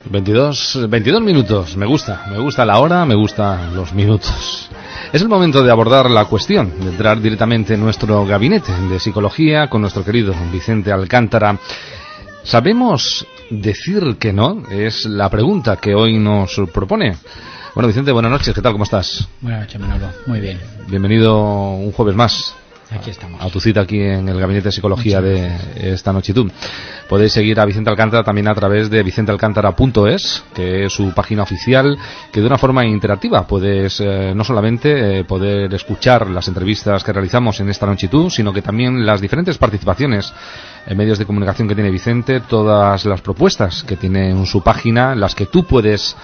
22 minutos, me gusta la hora, me gustan los minutos. Es el momento de abordar la cuestión, de entrar directamente en nuestro gabinete de psicología con nuestro querido Vicente Alcántara. ¿Sabemos decir que no? Es la pregunta que hoy nos propone. Bueno, Vicente, buenas noches, ¿qué tal? ¿Cómo estás? Buenas noches, Manolo, muy bien. Bienvenido un jueves más. Aquí estamos. A tu cita aquí en el Gabinete de Psicología de esta nochitud. Podéis seguir a Vicente Alcántara también a través de vicentealcántara.es, que es su página oficial, que de una forma interactiva puedes no solamente poder escuchar las entrevistas que realizamos en esta nochitud, sino que también las diferentes participaciones en medios de comunicación que tiene Vicente, todas las propuestas que tiene en su página, las que tú puedes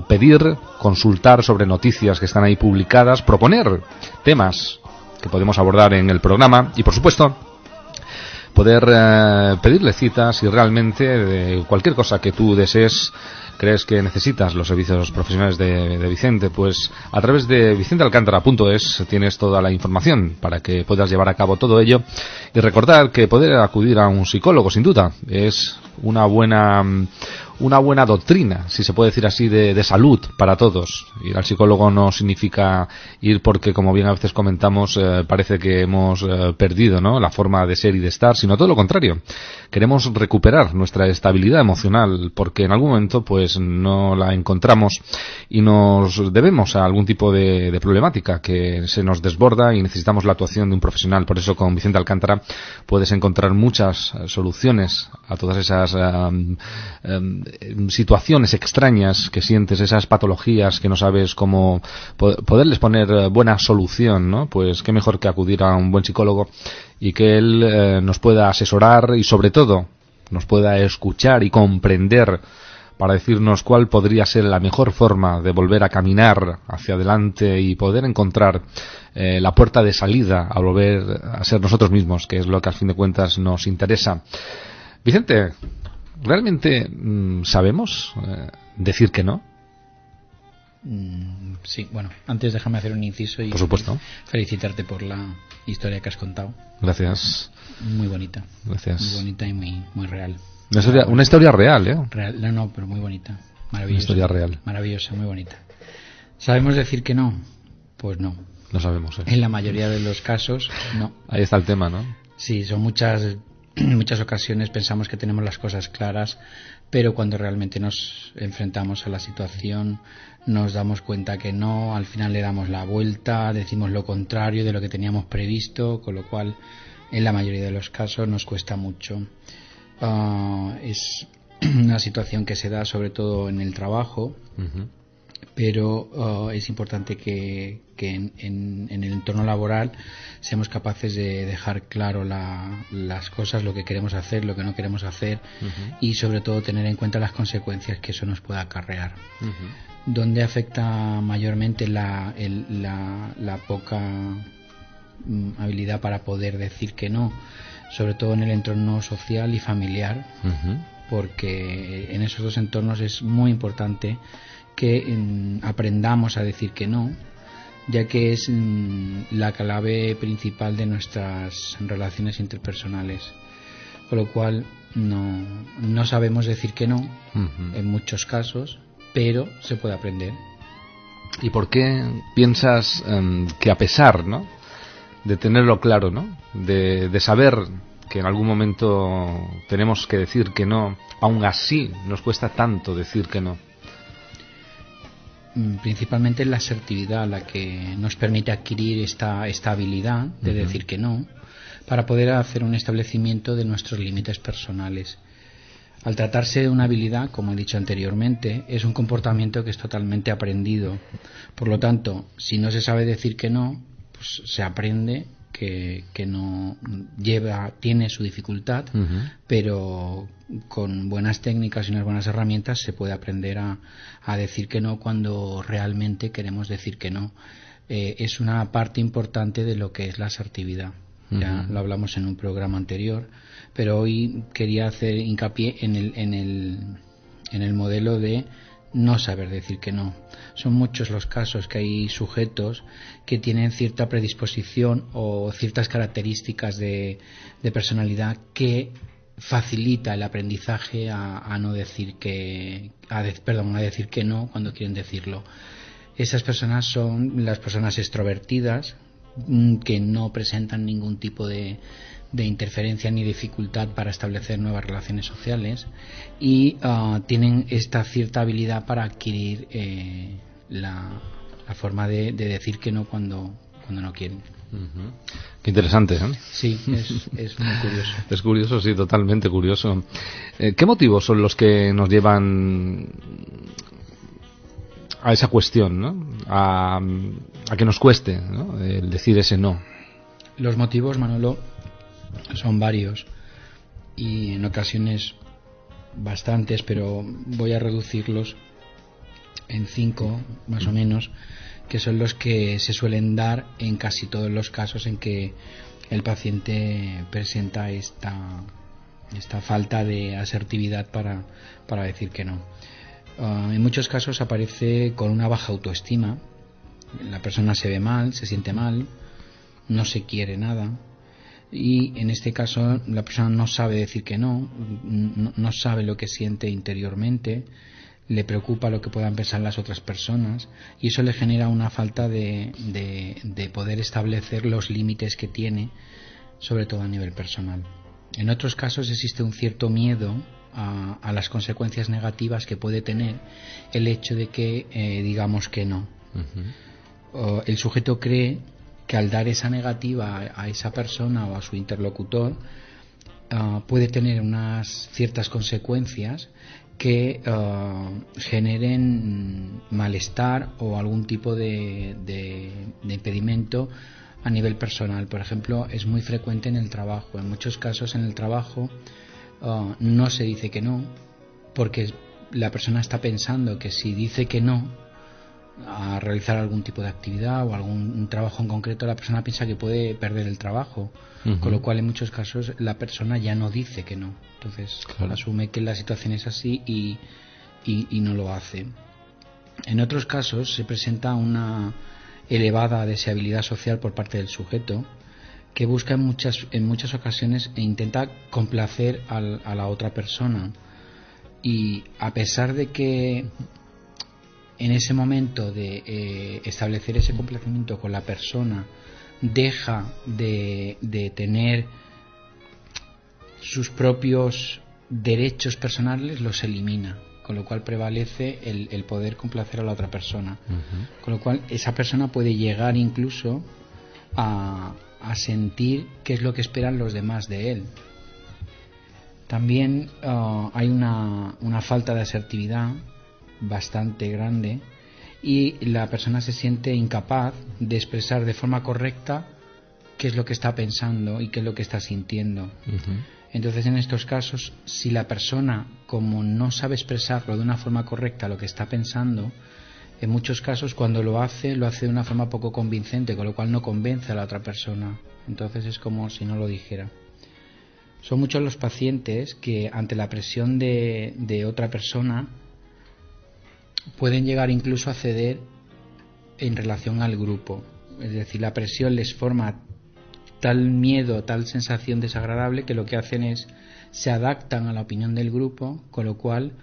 pedir, consultar sobre noticias que están ahí publicadas, proponer temas que podemos abordar en el programa y, por supuesto, poder pedirle citas si realmente de cualquier cosa que tú desees crees que necesitas los servicios profesionales de Vicente, pues a través de vicentealcántara.es tienes toda la información para que puedas llevar a cabo todo ello. Y recordar que poder acudir a un psicólogo, sin duda, es una buena doctrina, si se puede decir así, de salud para todos. Ir al psicólogo no significa ir porque, como bien a veces comentamos, parece que hemos perdido, ¿no?, la forma de ser y de estar, sino todo lo contrario. Queremos recuperar nuestra estabilidad emocional porque en algún momento pues no la encontramos y nos debemos a algún tipo de problemática que se nos desborda y necesitamos la actuación de un profesional. Por eso con Vicente Alcántara puedes encontrar muchas soluciones a todas esas situaciones extrañas que sientes, esas patologías que no sabes cómo poderles poner buena solución, ¿no? Pues qué mejor que acudir a un buen psicólogo y que él nos pueda asesorar y sobre todo nos pueda escuchar y comprender para decirnos cuál podría ser la mejor forma de volver a caminar hacia adelante y poder encontrar la puerta de salida a volver a ser nosotros mismos, que es lo que al fin de cuentas nos interesa. Vicente, ¿realmente sabemos decir que no? Sí, bueno, antes déjame hacer un inciso y, por supuesto, felicitarte por la historia que has contado. Gracias. Muy bonita. Gracias. Muy bonita y muy real. Una historia real, ¿eh? Real, no, pero muy bonita. Maravillosa. Una historia real. Maravillosa, muy bonita. ¿Sabemos decir que no? Pues no. No sabemos, ¿eh? En la mayoría de los casos, no. Ahí está el tema, ¿no? Sí, son muchas ocasiones pensamos que tenemos las cosas claras, pero cuando realmente nos enfrentamos a la situación nos damos cuenta que no, al final le damos la vuelta, decimos lo contrario de lo que teníamos previsto, con lo cual en la mayoría de los casos nos cuesta mucho. Es una situación que se da sobre todo en el trabajo, pero es importante que en el entorno laboral seamos capaces de dejar claro las cosas, lo que queremos hacer, lo que no queremos hacer, y sobre todo tener en cuenta las consecuencias que eso nos pueda acarrear. Donde afecta mayormente la poca habilidad para poder decir que no, sobre todo en el entorno social y familiar, porque en esos dos entornos es muy importante que aprendamos a decir que no, ya que es la clave principal de nuestras relaciones interpersonales, con lo cual no sabemos decir que no en muchos casos, pero se puede aprender. ¿Y por qué piensas que a pesar, ¿no?, de tenerlo claro, ¿no?, de saber que en algún momento tenemos que decir que no, aún así nos cuesta tanto decir que no? Principalmente la asertividad la que nos permite adquirir esta habilidad de decir que no, para poder hacer un establecimiento de nuestros límites personales. Al tratarse de una habilidad, como he dicho anteriormente, es un comportamiento que es totalmente aprendido. Por lo tanto, si no se sabe decir que no, pues se aprende que no tiene su dificultad, pero con buenas técnicas y unas buenas herramientas se puede aprender a decir que no cuando realmente queremos decir que no. Es una parte importante de lo que es la asertividad. Ya lo hablamos en un programa anterior, pero hoy quería hacer hincapié en el modelo de no saber decir que no. Son muchos los casos que hay sujetos que tienen cierta predisposición o ciertas características de personalidad que facilita el aprendizaje a no decir a decir que no cuando quieren decirlo. Esas personas son las personas extrovertidas, que no presentan ningún tipo de interferencia ni dificultad para establecer nuevas relaciones sociales, y tienen esta cierta habilidad para adquirir la forma de decir que no cuando no quieren. Uh-huh. Qué interesante, ¿eh? Sí, es muy curioso. Es curioso, sí, totalmente curioso. ¿Qué motivos son los que nos llevan a esa cuestión, ¿no? A que nos cueste, ¿no?, el decir ese no? Los motivos, Manolo, son varios y en ocasiones bastantes, pero voy a reducirlos en 5 más o menos, que son los que se suelen dar en casi todos los casos en que el paciente presenta esta falta de asertividad para decir que no. En muchos casos aparece con una baja autoestima. La persona se ve mal, se siente mal, no se quiere nada, y en este caso la persona no sabe decir que no sabe lo que siente interiormente, le preocupa lo que puedan pensar las otras personas, y eso le genera una falta de poder establecer los límites que tiene, sobre todo a nivel personal. En otros casos existe un cierto miedo a las consecuencias negativas que puede tener el hecho de que digamos que no. Uh-huh. El sujeto cree que al dar esa negativa a esa persona o a su interlocutor puede tener unas ciertas consecuencias que generen malestar o algún tipo de impedimento a nivel personal. Por ejemplo, es muy frecuente en el trabajo. En muchos casos en el trabajo no se dice que no, porque la persona está pensando que si dice que no a realizar algún tipo de actividad o algún trabajo en concreto, la persona piensa que puede perder el trabajo. Uh-huh. Con lo cual en muchos casos la persona ya no dice que no, entonces claro, asume que la situación es así y no lo hace. En otros casos se presenta una elevada deseabilidad social por parte del sujeto, que busca en muchas ocasiones e intenta complacer a la otra persona, y a pesar de que en ese momento de establecer ese complacimiento con la persona deja de tener sus propios derechos personales, los elimina, con lo cual prevalece el poder complacer a la otra persona. Uh-huh. Con lo cual esa persona puede llegar incluso a sentir qué es lo que esperan los demás de él. También hay una falta de asertividad bastante grande, y la persona se siente incapaz de expresar de forma correcta qué es lo que está pensando y qué es lo que está sintiendo. Uh-huh. Entonces, en estos casos, si la persona, como no sabe expresarlo de una forma correcta lo que está pensando, en muchos casos cuando lo hace de una forma poco convincente, con lo cual no convence a la otra persona. Entonces es como si no lo dijera. Son muchos los pacientes que ante la presión de otra persona pueden llegar incluso a ceder en relación al grupo. Es decir, la presión les forma tal miedo, tal sensación desagradable, que lo que hacen es se adaptan a la opinión del grupo, con lo cual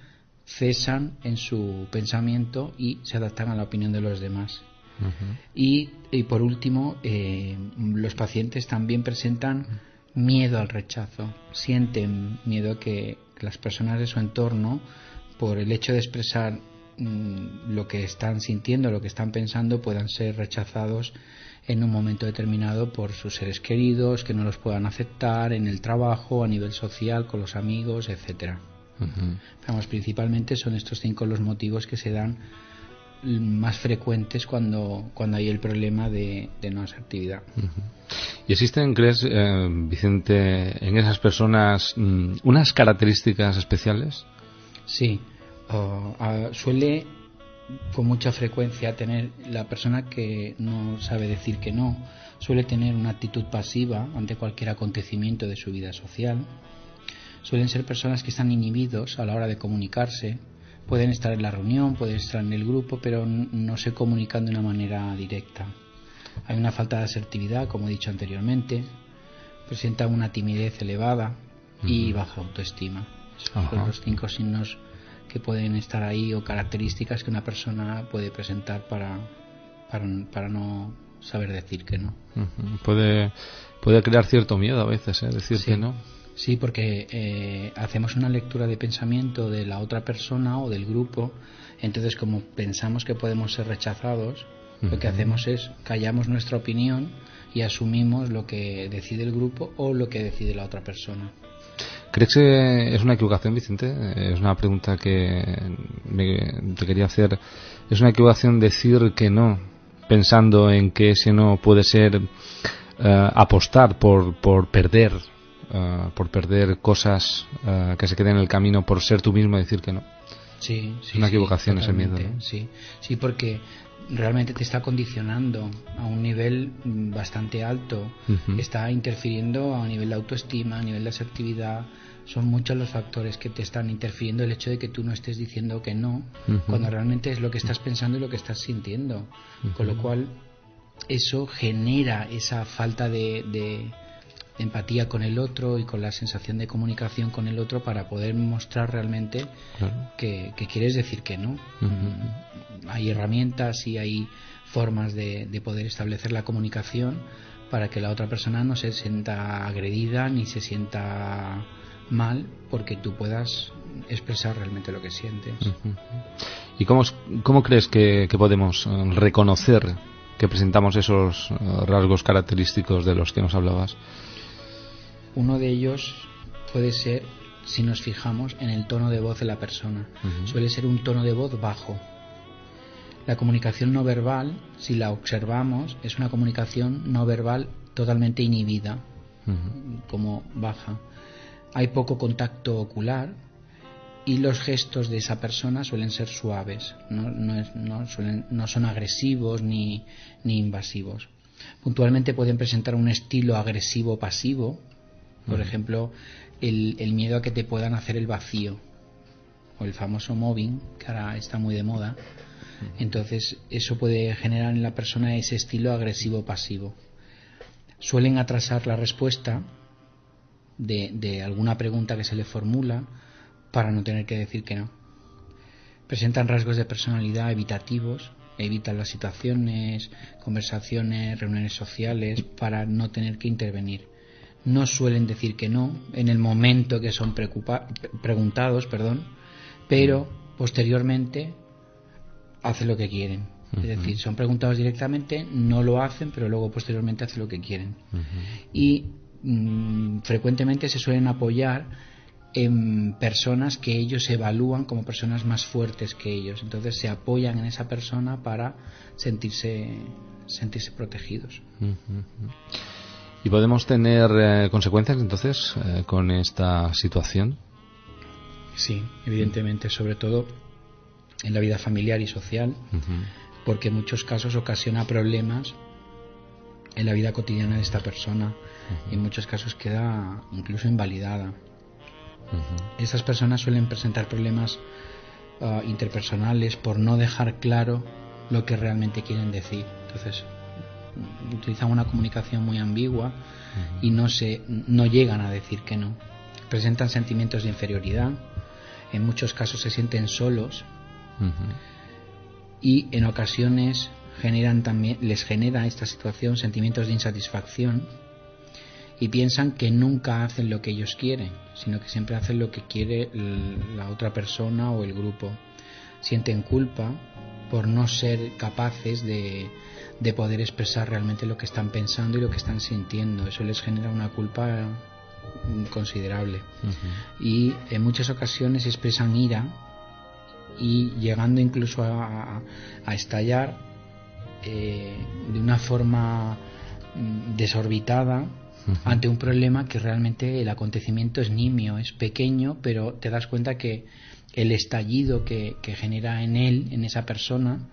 cesan en su pensamiento y se adaptan a la opinión de los demás. Uh-huh. Y por último, los pacientes también presentan miedo al rechazo, sienten miedo que las personas de su entorno, por el hecho de expresar lo que están sintiendo, lo que están pensando, puedan ser rechazados en un momento determinado por sus seres queridos, que no los puedan aceptar en el trabajo, a nivel social, con los amigos, etcétera. Uh-huh. Vamos, principalmente son estos 5 los motivos que se dan más frecuentes cuando hay el problema de no asertividad. Uh-huh. ¿Y existen, crees, Vicente, en esas personas unas características especiales? Sí. Suele con mucha frecuencia tener la persona que no sabe decir que no, suele tener una actitud pasiva ante cualquier acontecimiento de su vida social. Suelen ser personas que están inhibidos a la hora de comunicarse, pueden estar en la reunión, pueden estar en el grupo, pero no se comunican de una manera directa. Hay una falta de asertividad, como he dicho anteriormente, presentan una timidez elevada, y baja autoestima. Son los 5 signos que pueden estar ahí, o características que una persona puede presentar para no saber decir que no. Puede crear cierto miedo a veces, decir sí. que no. Sí, porque hacemos una lectura de pensamiento de la otra persona o del grupo, entonces como pensamos que podemos ser rechazados, lo que hacemos es callamos nuestra opinión y asumimos lo que decide el grupo o lo que decide la otra persona. ¿Crees que es una equivocación, Vicente? Es una pregunta que te quería hacer. ¿Es una equivocación decir que no, pensando en que ese no puede ser apostar por perder cosas que se queden en el camino, por ser tú mismo y decir que no? Sí, es una equivocación ese miedo, ¿no? Sí, porque realmente te está condicionando a un nivel bastante alto, está interfiriendo a nivel de autoestima, a nivel de asertividad. Son muchos los factores que te están interfiriendo el hecho de que tú no estés diciendo que no, cuando realmente es lo que estás pensando y lo que estás sintiendo, con lo cual eso genera esa falta de empatía con el otro y con la sensación de comunicación con el otro para poder mostrar realmente que quieres decir que no. Hay herramientas y hay formas de poder establecer la comunicación para que la otra persona no se sienta agredida ni se sienta mal porque tú puedas expresar realmente lo que sientes. ¿Y cómo crees que podemos reconocer que presentamos esos rasgos característicos de los que nos hablabas? Uno de ellos puede ser si nos fijamos en el tono de voz de la persona. Suele ser un tono de voz bajo. La comunicación no verbal, si la observamos, es una comunicación no verbal totalmente inhibida, como baja. Hay poco contacto ocular y los gestos de esa persona suelen ser suaves, no son agresivos ni invasivos. Puntualmente pueden presentar un estilo agresivo pasivo, por ejemplo, el miedo a que te puedan hacer el vacío, o el famoso mobbing, que ahora está muy de moda. Entonces eso puede generar en la persona ese estilo agresivo pasivo. Suelen atrasar la respuesta de alguna pregunta que se le formula para no tener que decir que no. Presentan rasgos de personalidad evitativos, evitan las situaciones, conversaciones, reuniones sociales para no tener que intervenir. No suelen decir que no en el momento que son preguntados, pero posteriormente hacen lo que quieren. Es decir, son preguntados directamente, no lo hacen, pero luego posteriormente hacen lo que quieren. Y frecuentemente se suelen apoyar en personas que ellos evalúan como personas más fuertes que ellos. Entonces se apoyan en esa persona para sentirse protegidos. ¿Y podemos tener consecuencias entonces con esta situación? Sí, evidentemente, sobre todo en la vida familiar y social, porque en muchos casos ocasiona problemas en la vida cotidiana de esta persona y en muchos casos queda incluso invalidada. Esas personas suelen presentar problemas interpersonales por no dejar claro lo que realmente quieren decir. Entonces utilizan una comunicación muy ambigua y no llegan a decir que no. Presentan sentimientos de inferioridad, en muchos casos se sienten solos y en ocasiones les genera esta situación sentimientos de insatisfacción y piensan que nunca hacen lo que ellos quieren, sino que siempre hacen lo que quiere la otra persona o el grupo. Sienten culpa por no ser capaces de poder expresar realmente lo que están pensando y lo que están sintiendo. Eso les genera una culpa considerable. Y en muchas ocasiones expresan ira y llegando incluso a estallar de una forma desorbitada ante un problema que realmente el acontecimiento es nimio, es pequeño, pero te das cuenta que el estallido que genera en esa persona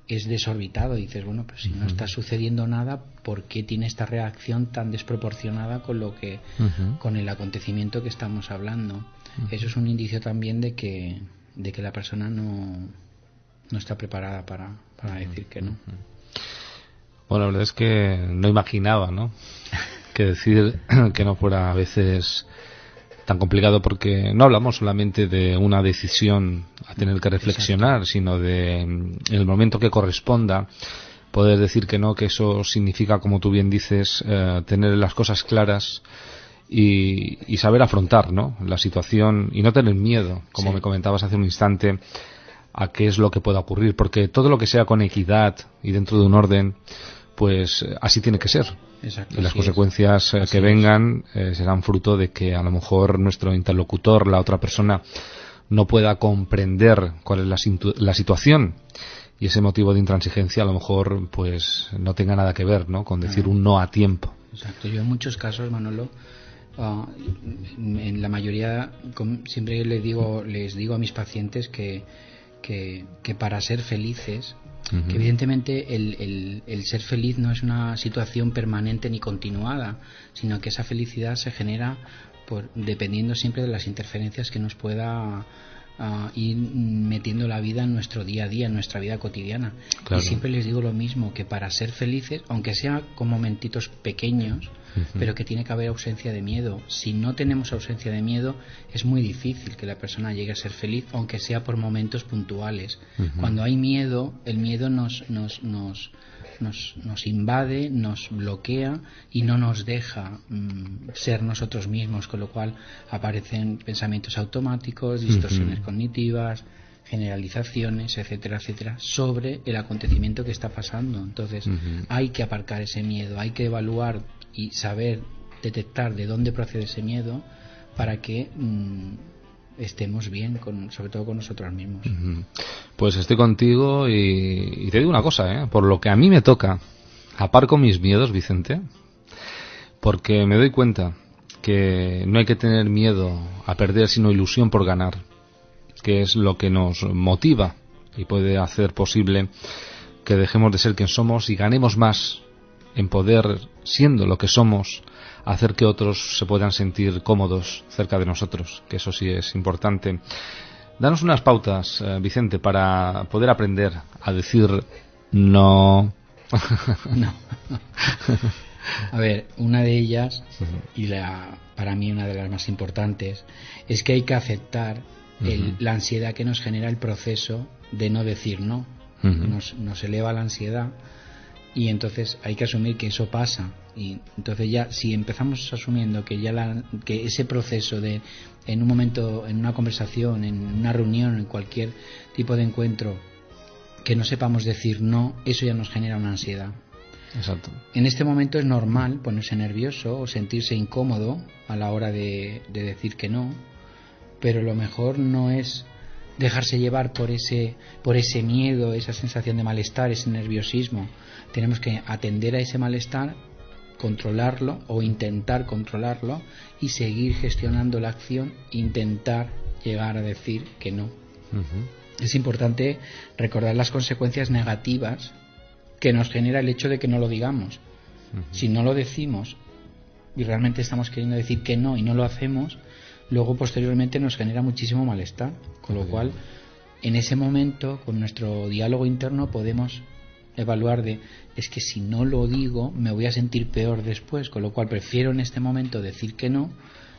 es desorbitado. Y dices, bueno, pues si no está sucediendo nada, ¿por qué tiene esta reacción tan desproporcionada con el acontecimiento que estamos hablando? Eso es un indicio también de que la persona no está preparada para decir que no. Bueno, la verdad es que no imaginaba, ¿no? que decir que no fuera a veces tan complicado, porque no hablamos solamente de una decisión a tener que reflexionar, exacto, sino de, en el momento que corresponda, poder decir que no, que eso significa, como tú bien dices, tener las cosas claras y saber afrontar, ¿no?, la situación y no tener miedo, como sí, me comentabas hace un instante, a qué es lo que pueda ocurrir, porque todo lo que sea con equidad y dentro de un orden, pues así tiene que ser. Exacto, y las consecuencias que vengan serán fruto de que a lo mejor nuestro interlocutor, la otra persona, no pueda comprender cuál es la situación, y ese motivo de intransigencia a lo mejor pues no tenga nada que ver, ¿no?, con decir un no a tiempo. Exacto. Yo en muchos casos, Manolo, en la mayoría siempre les digo a mis pacientes que para ser felices, que evidentemente el ser feliz no es una situación permanente ni continuada, sino que esa felicidad se genera dependiendo siempre de las interferencias que nos pueda ir metiendo la vida en nuestro día a día, en nuestra vida cotidiana. Claro. Y siempre les digo lo mismo, que para ser felices, aunque sea con momentitos pequeños, pero que tiene que haber ausencia de miedo. Si no tenemos ausencia de miedo, es muy difícil que la persona llegue a ser feliz, aunque sea por momentos puntuales. Cuando hay miedo, el miedo nos invade, nos bloquea y no nos deja ser nosotros mismos, con lo cual aparecen pensamientos automáticos, distorsiones cognitivas, generalizaciones, etcétera, etcétera, sobre el acontecimiento que está pasando. Entonces hay que aparcar ese miedo, hay que evaluar y saber detectar de dónde procede ese miedo para que estemos bien, sobre todo con nosotros mismos. Pues estoy contigo y te digo una cosa, por lo que a mí me toca, aparco mis miedos, Vicente, porque me doy cuenta que no hay que tener miedo a perder, sino ilusión por ganar, que es lo que nos motiva y puede hacer posible que dejemos de ser quien somos y ganemos más en poder, siendo lo que somos, hacer que otros se puedan sentir cómodos cerca de nosotros, que eso sí es importante. Danos unas pautas, Vicente, para poder aprender a decir no. No. A ver, una de ellas, y para mí una de las más importantes, es que hay que aceptar la ansiedad que nos genera el proceso de no decir no. Nos eleva la ansiedad y entonces hay que asumir que eso pasa. Y entonces ya, si empezamos asumiendo que ese proceso de, en un momento, en una conversación, en una reunión, en cualquier tipo de encuentro, que no sepamos decir no, eso ya nos genera una ansiedad. Exacto. En este momento es normal ponerse nervioso o sentirse incómodo a la hora de decir que no, pero lo mejor no es dejarse llevar por ese miedo, esa sensación de malestar, ese nerviosismo. Tenemos que atender a ese malestar, controlarlo o intentar controlarlo y seguir gestionando la acción, intentar llegar a decir que no. Es importante recordar las consecuencias negativas que nos genera el hecho de que no lo digamos. Si no lo decimos y realmente estamos queriendo decir que no y no lo hacemos, luego posteriormente nos genera muchísimo malestar, con lo cual en ese momento, con nuestro diálogo interno, podemos evaluar es que si no lo digo me voy a sentir peor después, con lo cual prefiero en este momento decir que no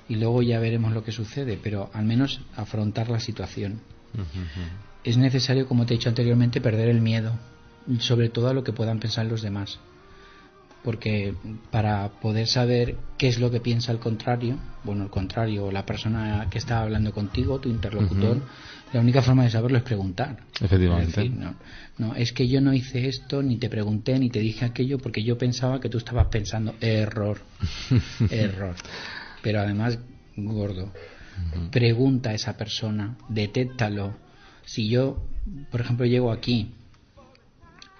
y luego ya veremos lo que sucede, pero al menos afrontar la situación. Es necesario, como te he dicho anteriormente, perder el miedo, sobre todo a lo que puedan pensar los demás, porque para poder saber qué es lo que piensa el contrario, la persona que está hablando contigo, tu interlocutor, la única forma de saberlo es preguntar. Efectivamente. Es decir, no, es que yo no hice esto, ni te pregunté, ni te dije aquello, porque yo pensaba que tú estabas pensando. Error. Pero además, gordo, pregunta a esa persona, detéctalo. Si yo, por ejemplo, llego aquí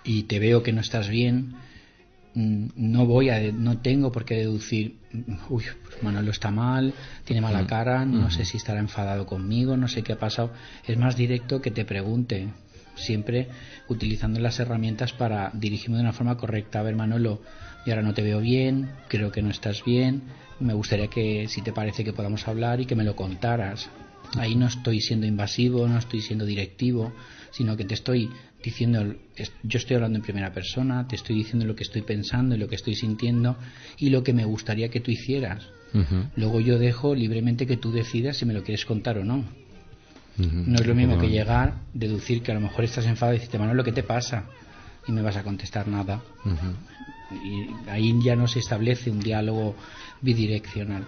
y te veo que no estás bien, no tengo por qué deducir, uy, pues Manolo está mal, tiene mala cara, no sé si estará enfadado conmigo, no sé qué ha pasado. Es más directo que te pregunte, siempre utilizando las herramientas para dirigirme de una forma correcta. A ver, Manolo, y ahora no te veo bien, creo que no estás bien, me gustaría que, si te parece, que podamos hablar y que me lo contaras. Ahí no estoy siendo invasivo, no estoy siendo directivo, sino que te estoy diciendo, yo estoy hablando en primera persona, te estoy diciendo lo que estoy pensando y lo que estoy sintiendo y lo que me gustaría que tú hicieras. Luego yo dejo libremente que tú decidas si me lo quieres contar o no. No es lo mismo que llegar, deducir que a lo mejor estás enfadado y decirte, Manolo, ¿qué te pasa? Y me vas a contestar nada. Y ahí ya no se establece un diálogo bidireccional.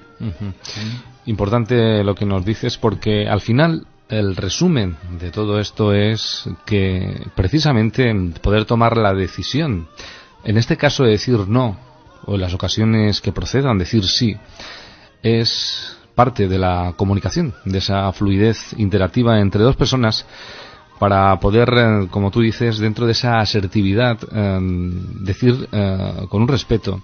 Importante lo que nos dices, porque al final el resumen de todo esto es que precisamente poder tomar la decisión, en este caso de decir no, o en las ocasiones que procedan decir sí, es parte de la comunicación, de esa fluidez interactiva entre dos personas, para poder, como tú dices, dentro de esa asertividad, decir con un respeto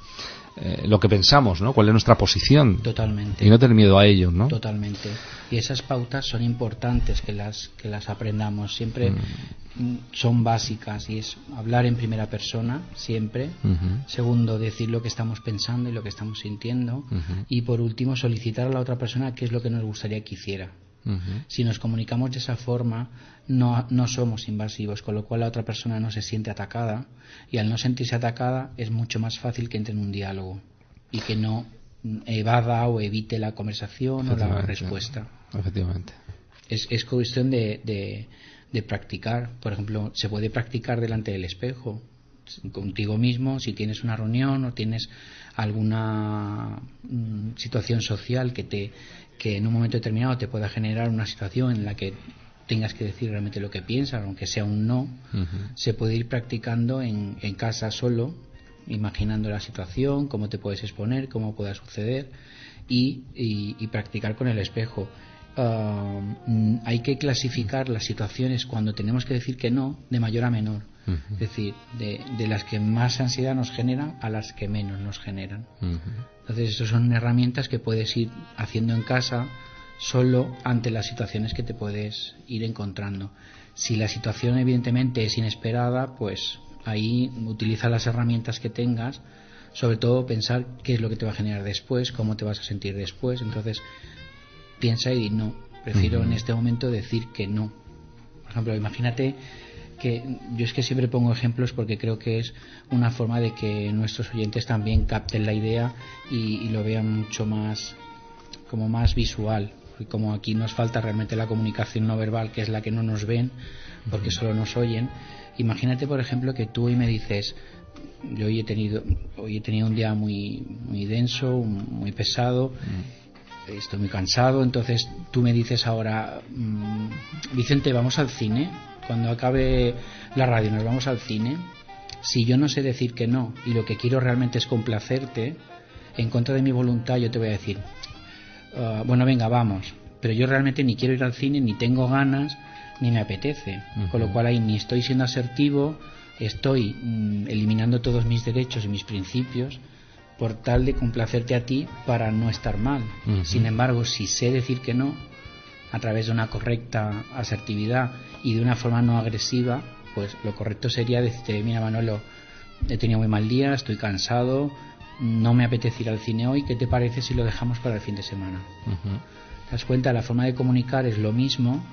lo que pensamos, ¿no? Cuál es nuestra posición. Totalmente. Y no tener miedo a ello, ¿no? Totalmente. Y esas pautas son importantes que las aprendamos. Siempre son básicas, y es hablar en primera persona, siempre. Segundo, decir lo que estamos pensando y lo que estamos sintiendo. Y por último, solicitar a la otra persona qué es lo que nos gustaría que hiciera. Si nos comunicamos de esa forma, no somos invasivos, con lo cual la otra persona no se siente atacada, y al no sentirse atacada es mucho más fácil que entre en un diálogo y que no evada o evite la conversación o la respuesta. Efectivamente. Es cuestión de practicar. Por ejemplo, se puede practicar delante del espejo contigo mismo, si tienes una reunión o tienes alguna situación social que en un momento determinado te pueda generar una situación en la que tengas que decir realmente lo que piensas, aunque sea un no. Se puede ir practicando en casa solo, imaginando la situación, cómo te puedes exponer, cómo pueda suceder, y practicar con el espejo. Hay que clasificar las situaciones cuando tenemos que decir que no de mayor a menor. Es decir, de las que más ansiedad nos generan a las que menos nos generan. Entonces, estas son herramientas que puedes ir haciendo en casa solo ante las situaciones que te puedes ir encontrando. Si la situación evidentemente es inesperada, pues ahí utiliza las herramientas que tengas, sobre todo pensar qué es lo que te va a generar después, cómo te vas a sentir después. Entonces piensa y no, prefiero en este momento decir que no. Por ejemplo, imagínate que yo es que siempre pongo ejemplos porque creo que es una forma de que nuestros oyentes también capten la idea y lo vean mucho más, como más visual. Y como aquí nos falta realmente la comunicación no verbal, que es la que no nos ven porque solo nos oyen, imagínate, por ejemplo, que tú hoy me dices, yo hoy he tenido un día muy denso, muy pesado, estoy muy cansado. Entonces tú me dices ahora, Vicente, vamos al cine, cuando acabe la radio nos vamos al cine. Si yo no sé decir que no y lo que quiero realmente es complacerte, en contra de mi voluntad yo te voy a decir, bueno, venga, vamos, pero yo realmente ni quiero ir al cine, ni tengo ganas, ni me apetece. Con lo cual ahí ni estoy siendo asertivo, estoy eliminando todos mis derechos y mis principios por tal de complacerte a ti para no estar mal. Sin embargo, si sé decir que no a través de una correcta asertividad y de una forma no agresiva, pues lo correcto sería decirte, mira, Manolo, he tenido muy mal día, estoy cansado, no me apetece ir al cine hoy, ¿qué te parece si lo dejamos para el fin de semana? ¿Te das cuenta? La forma de comunicar es lo mismo,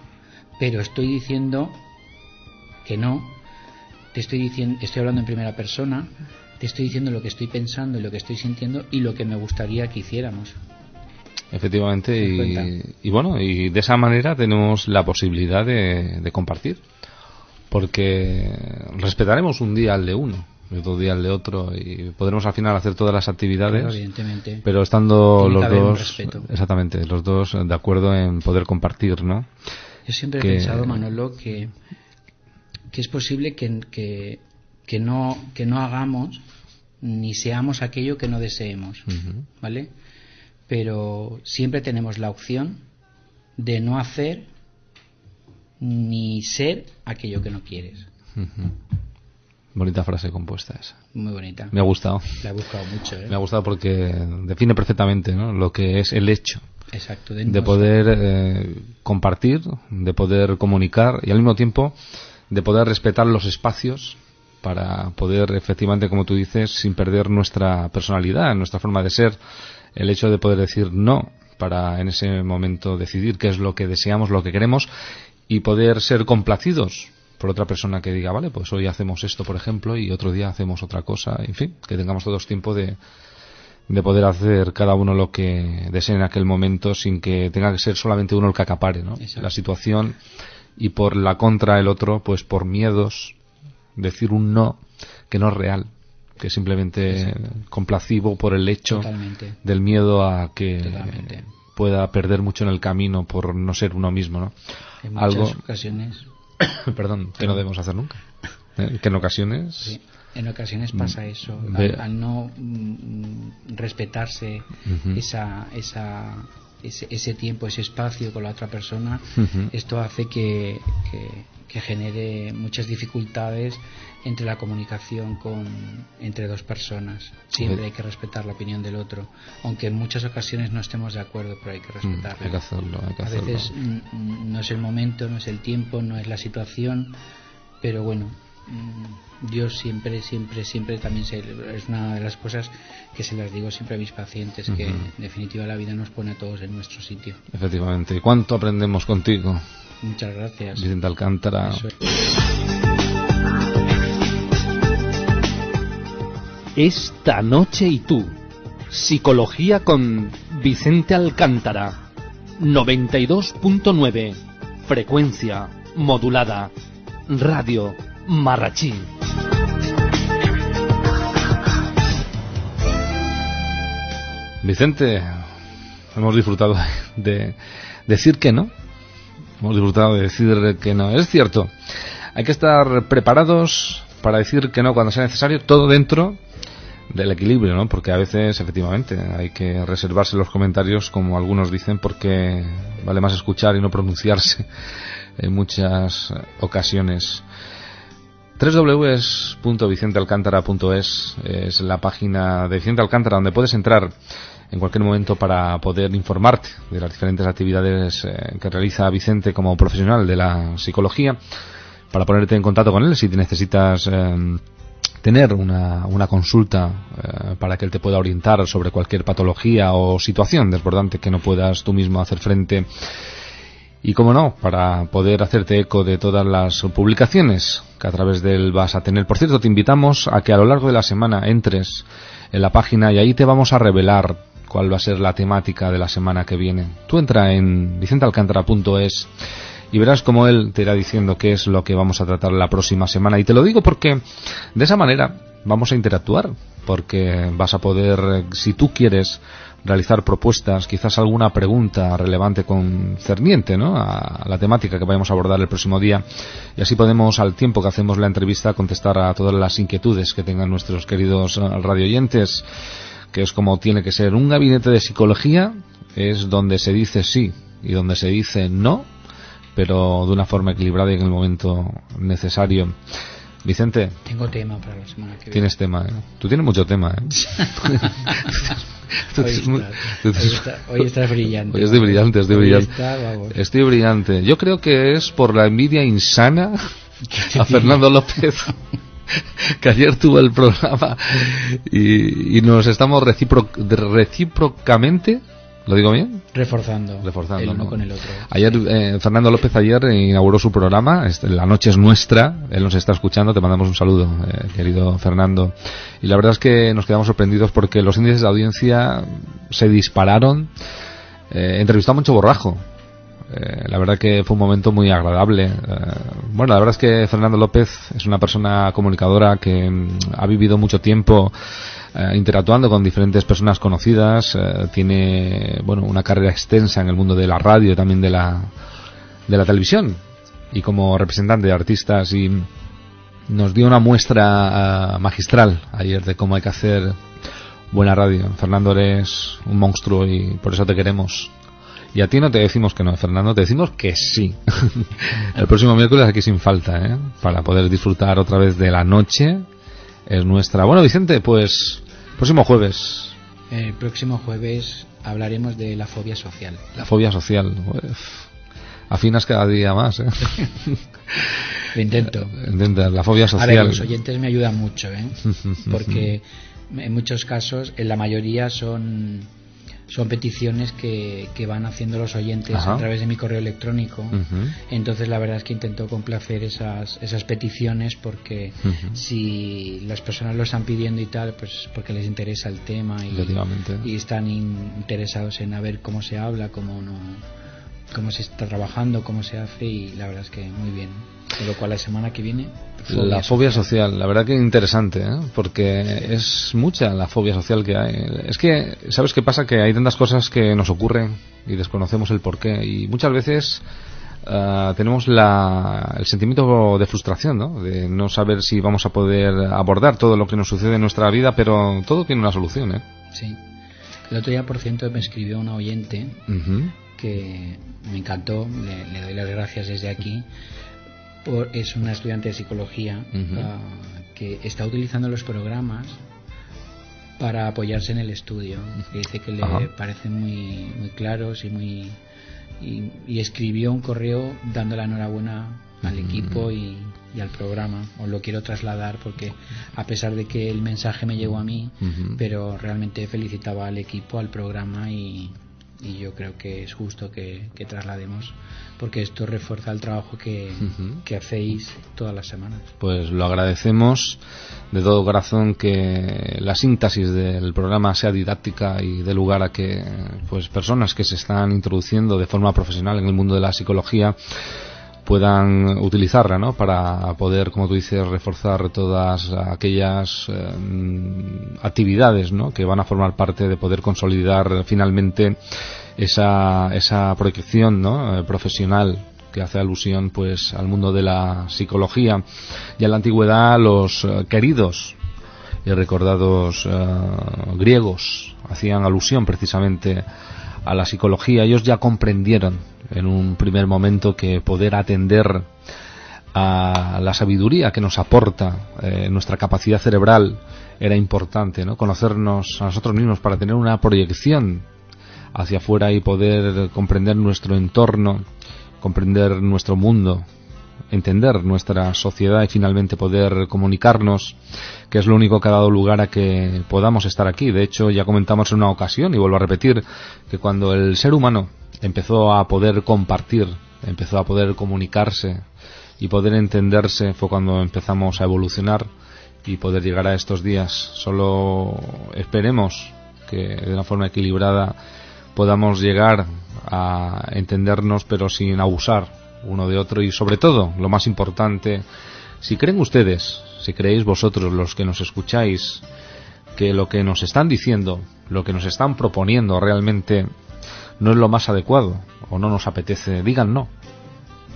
pero estoy diciendo que no, estoy hablando en primera persona, te estoy diciendo lo que estoy pensando y lo que estoy sintiendo y lo que me gustaría que hiciéramos. Efectivamente, y bueno, y de esa manera tenemos la posibilidad de compartir, porque respetaremos un día al de uno y otro día al de otro, y podremos al final hacer todas las actividades, claro, evidentemente, pero estando tiene los dos, exactamente, los dos de acuerdo en poder compartir, ¿no? Yo siempre he pensado, Manolo, que es posible que no hagamos ni seamos aquello que no deseemos, ¿vale? Pero siempre tenemos la opción de no hacer ni ser aquello que no quieres. Bonita frase compuesta esa. Muy bonita. Me ha gustado. La he buscado mucho, ¿eh? Me ha gustado porque define perfectamente, ¿no?, lo que es el hecho. Exacto. De poder compartir, de poder comunicar y al mismo tiempo de poder respetar los espacios para poder, efectivamente, como tú dices, sin perder nuestra personalidad, nuestra forma de ser, el hecho de poder decir no para en ese momento decidir qué es lo que deseamos, lo que queremos, y poder ser complacidos por otra persona que diga, vale, pues hoy hacemos esto, por ejemplo, y otro día hacemos otra cosa, en fin, que tengamos todos tiempo de de poder hacer cada uno lo que desee en aquel momento sin que tenga que ser solamente uno el que acapare, ¿no? La situación, y por la contra el otro, pues por miedos, decir un no que no es real, que es simplemente complacivo por el hecho del miedo a que pueda perder mucho en el camino por no ser uno mismo, ¿no? En muchas ocasiones perdón, que no debemos hacer nunca, que en ocasiones en ocasiones pasa eso, al no respetarse ese tiempo, ese espacio con la otra persona. Esto hace que genere muchas dificultades entre la comunicación entre dos personas. Siempre hay que respetar la opinión del otro, aunque en muchas ocasiones no estemos de acuerdo, pero hay que respetarlo. Hay que hacerlo. A veces no es el momento, no es el tiempo, no es la situación, pero bueno, yo siempre también es una de las cosas que se las digo siempre a mis pacientes, que en definitiva la vida nos pone a todos en nuestro sitio. Efectivamente. ¿Y cuánto aprendemos contigo? Muchas gracias, Vicente Alcántara. Esta noche y tú, psicología con Vicente Alcántara, 92.9, frecuencia modulada, Radio Marrachí. Vicente, hemos disfrutado de decir que no. Hemos disfrutado de decir que no. Es cierto, hay que estar preparados para decir que no cuando sea necesario, todo dentro del equilibrio, ¿no? Porque a veces, efectivamente, hay que reservarse los comentarios, como algunos dicen, porque vale más escuchar y no pronunciarse en muchas ocasiones. www.vicentealcántara.es es la página de Vicente Alcántara, donde puedes entrar en cualquier momento para poder informarte de las diferentes actividades que realiza Vicente como profesional de la psicología, para ponerte en contacto con él si necesitas tener una consulta para que él te pueda orientar sobre cualquier patología o situación desbordante que no puedas tú mismo hacer frente. Y como no, para poder hacerte eco de todas las publicaciones que a través de él vas a tener. Por cierto, te invitamos a que a lo largo de la semana entres en la página y ahí te vamos a revelar cuál va a ser la temática de la semana que viene. Tú entra en vicentealcántara.es y verás cómo él te irá diciendo qué es lo que vamos a tratar la próxima semana. Y te lo digo porque de esa manera vamos a interactuar, porque vas a poder, si tú quieres realizar propuestas, quizás alguna pregunta relevante concerniente, ¿no?, a la temática que vayamos a abordar el próximo día, y así podemos, al tiempo que hacemos la entrevista, contestar a todas las inquietudes que tengan nuestros queridos radioyentes, que es como tiene que ser. Un gabinete de psicología es donde se dice sí y donde se dice no, pero de una forma equilibrada y en el momento necesario. Vicente, tengo tema para la semana que viene. Tienes tema, ¿eh? Tú tienes mucho tema, ¿eh? Hoy estás brillante. Hoy estoy brillante. Estoy brillante. Yo creo que es por la envidia insana a Fernando López, que ayer tuvo el programa y nos estamos recíprocamente, ¿lo digo bien? Reforzando el uno, ¿no?, con el otro. Ayer Fernando López inauguró su programa, La Noche es Nuestra. Él nos está escuchando, te mandamos un saludo, querido Fernando. Y la verdad es que nos quedamos sorprendidos porque los índices de audiencia se dispararon. Entrevistó a Moncho Borrajo. La verdad que fue un momento muy agradable. Bueno, la verdad es que Fernando López es una persona comunicadora que ha vivido mucho tiempo interactuando con diferentes personas conocidas. Tiene, bueno, una carrera extensa en el mundo de la radio y también de la televisión, y como representante de artistas, y nos dio una muestra magistral ayer de cómo hay que hacer buena radio. Fernando, eres un monstruo y por eso te queremos. Y a ti no te decimos que no, Fernando, te decimos que sí. El próximo miércoles aquí sin falta, para poder disfrutar otra vez de La Noche es Nuestra. Bueno, Vicente, pues próximo jueves. El próximo jueves hablaremos de la fobia social. La fobia social. Afinas cada día más, ¿eh? Lo intento. Intenta, la fobia social. A ver, los oyentes me ayudan mucho, porque en muchos casos, en la mayoría son son peticiones que van haciendo los oyentes Ajá. a través de mi correo electrónico. Ujú. Entonces la verdad es que intento complacer esas peticiones, porque Ujú. si las personas lo están pidiendo y tal, pues porque les interesa el tema Efectivamente. y están interesados en a ver cómo se habla, cómo se está trabajando, cómo se hace, y la verdad es que muy bien. Con lo cual la semana que viene La fobia social, la verdad que interesante, ¿eh? Porque es mucha la fobia social que hay. Es que, ¿sabes qué pasa? Que hay tantas cosas que nos ocurren y desconocemos el porqué, y muchas veces tenemos el sentimiento de frustración, ¿no? De no saber si vamos a poder abordar todo lo que nos sucede en nuestra vida, pero todo tiene una solución, ¿eh? Sí. El otro día, por cierto, me escribió una oyente Ujú. que me encantó, le doy las gracias desde aquí. Es una estudiante de psicología que está utilizando los programas para apoyarse en el estudio, que dice que le parecen muy, muy claros y escribió un correo dando la enhorabuena al equipo y al programa. Os lo quiero trasladar, porque a pesar de que el mensaje me llegó a mí, pero realmente felicitaba al equipo, al programa, y yo creo que es justo que traslademos, porque esto refuerza el trabajo que hacéis todas las semanas. Pues lo agradecemos de todo corazón, que la síntesis del programa sea didáctica y dé lugar a que pues personas que se están introduciendo de forma profesional en el mundo de la psicología puedan utilizarla, ¿no? Para poder, como tú dices, reforzar todas aquellas actividades, ¿no? Que van a formar parte de poder consolidar finalmente esa proyección, ¿no? Profesional, que hace alusión pues al mundo de la psicología. Y en la antigüedad los queridos y recordados griegos hacían alusión precisamente a la psicología. Ellos ya comprendieron en un primer momento que poder atender a la sabiduría que nos aporta nuestra capacidad cerebral era importante, ¿no? Conocernos a nosotros mismos para tener una proyección hacia afuera y poder comprender nuestro entorno, comprender nuestro mundo, entender nuestra sociedad y finalmente poder comunicarnos, que es lo único que ha dado lugar a que podamos estar aquí. De hecho, ya comentamos en una ocasión, y vuelvo a repetir, que cuando el ser humano empezó a poder compartir, empezó a poder comunicarse y poder entenderse, fue cuando empezamos a evolucionar y poder llegar a estos días. Solo esperemos que de una forma equilibrada podamos llegar a entendernos, pero sin abusar uno de otro, y sobre todo, lo más importante, si creen ustedes, si creéis vosotros los que nos escucháis, que lo que nos están diciendo, lo que nos están proponiendo realmente no es lo más adecuado o no nos apetece, digan no,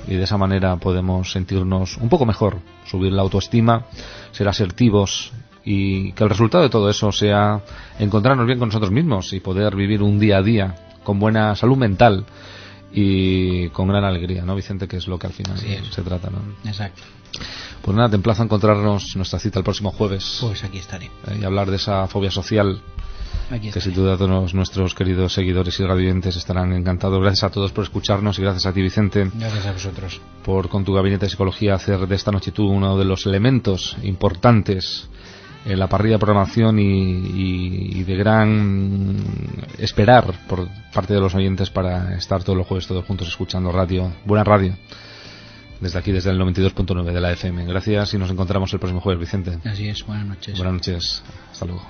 y de esa manera podemos sentirnos un poco mejor, subir la autoestima, ser asertivos, y que el resultado de todo eso sea encontrarnos bien con nosotros mismos y poder vivir un día a día con buena salud mental y con gran alegría, ¿no, Vicente? Que es lo que al final se trata, ¿no? Exacto. Pues nada, te emplazo a encontrarnos nuestra cita el próximo jueves. Pues aquí estaré. Y hablar de esa fobia social, que sin duda todos nuestros queridos seguidores y radioyentes estarán encantados. Gracias a todos por escucharnos y gracias a ti, Vicente. Gracias a vosotros. Por con tu gabinete de psicología hacer de esta noche tú uno de los elementos importantes en la parrilla de programación y de gran esperar por parte de los oyentes para estar todos los jueves todos juntos escuchando radio, buena radio, desde aquí, desde el 92.9 de la FM. Gracias y nos encontramos el próximo jueves, Vicente. Así es, buenas noches. Buenas noches, hasta luego.